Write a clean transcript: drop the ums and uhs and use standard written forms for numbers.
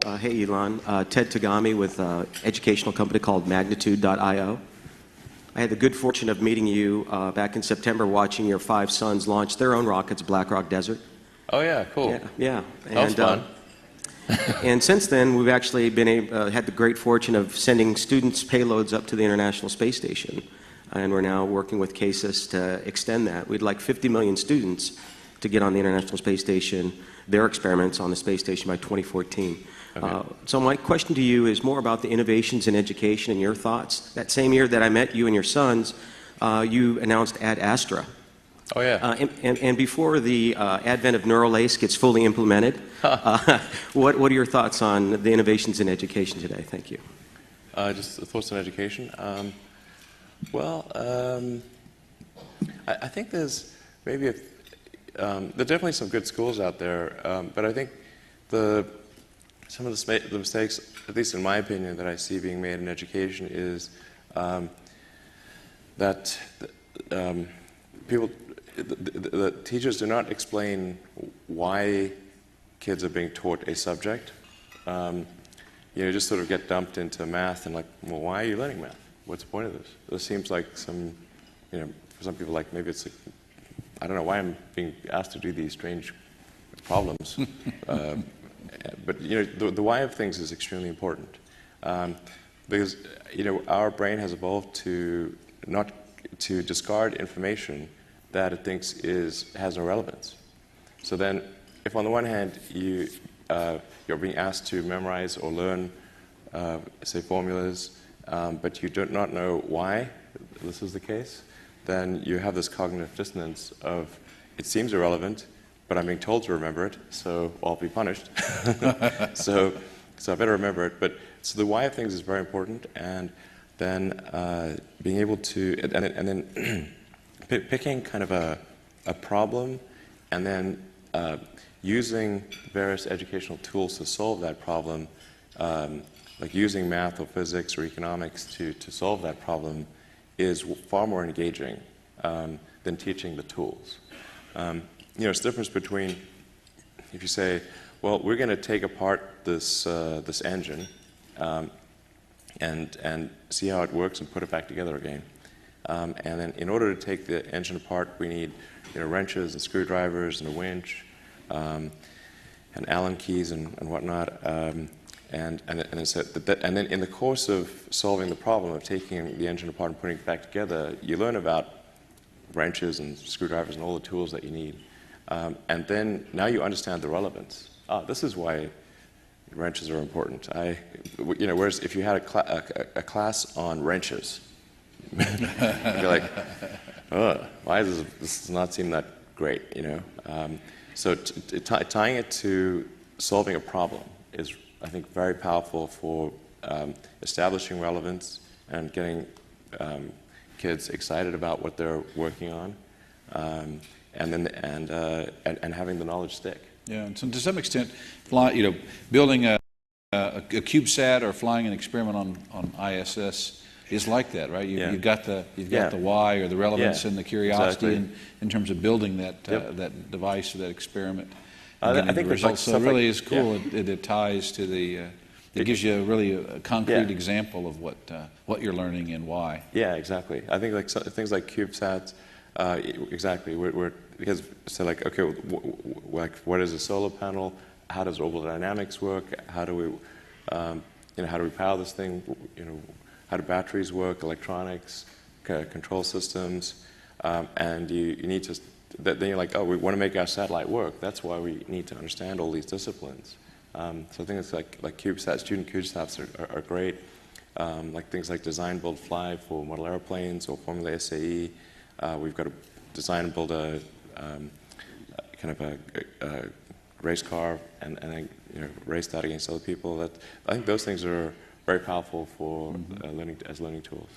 Hey, Elon. Ted Tagami with an educational company called Magnitude.io. I had the good fortune of meeting you back in September, watching your 5 sons launch their own rockets, Black Rock Desert. Oh, yeah, cool. Yeah. That was fun. And since then, we've actually had the great fortune of sending students' payloads up to the International Space Station. And we're now working with CASIS to extend that. We'd like 50 million students to get on the International Space Station, their experiments on the space station by 2014. Okay. So my question to you is more about the innovations in education and your thoughts. That same year that I met you and your sons, you announced Ad Astra. Oh, yeah. And before the advent of neural lace gets fully implemented, what are your thoughts on the innovations in education today? Thank you. Just thoughts on education. I think there's maybe there are definitely some good schools out there, but I think some of the mistakes, at least in my opinion, that I see being made in education is that the teachers do not explain why kids are being taught a subject. You just sort of get dumped into math and like, well, why are you learning math? What's the point of this? This seems like some, for some people, like maybe it's like, I don't know why I'm being asked to do these strange problems. But the why of things is extremely important, because our brain has evolved to discard information that it thinks has no relevance. So then, if on the one hand you're being asked to memorize or learn, say, formulas, but you do not know why this is the case, then you have this cognitive dissonance of, it seems irrelevant, but I'm being told to remember it, so I'll be punished. so I better remember it. So the why of things is very important, and then being able to, and then picking kind of a problem, and then using various educational tools to solve that problem, like using math or physics or economics to solve that problem, is far more engaging than teaching the tools. It's the difference between if you say, well, we're going to take apart this engine and see how it works and put it back together again. And then in order to take the engine apart, we need wrenches and screwdrivers and a winch and Allen keys and whatnot. And then in the course of solving the problem of taking the engine apart and putting it back together, you learn about wrenches and screwdrivers and all the tools that you need. And then now you understand the relevance. This is why wrenches are important. Whereas if you had a class on wrenches, you'd be like, why does this not seem that great? So tying it to solving a problem is, I think, very powerful for establishing relevance and getting kids excited about what they're working on, and having the knowledge stick. Yeah, and so to some extent, building a CubeSat or flying an experiment on ISS is like that, right? You've got the why or the relevance and the curiosity in terms of building that that device or that experiment. I think the results. So it really is cool. It ties to the. It gives you really a concrete example of what you're learning and why. Yeah, exactly. I think things like CubeSats, exactly. Because so like, okay, what is a solar panel? How does orbital dynamics work? How do we power this thing? How do batteries work? Electronics, control systems, and you need to. Then you're like, oh, we want to make our satellite work. That's why we need to understand all these disciplines. So things like CubeSats, student CubeSats are great. Like things like design, build, fly for model airplanes or Formula SAE. We've got to design and build a kind of a race car and then race that against other people. I think those things are very powerful for learning tools.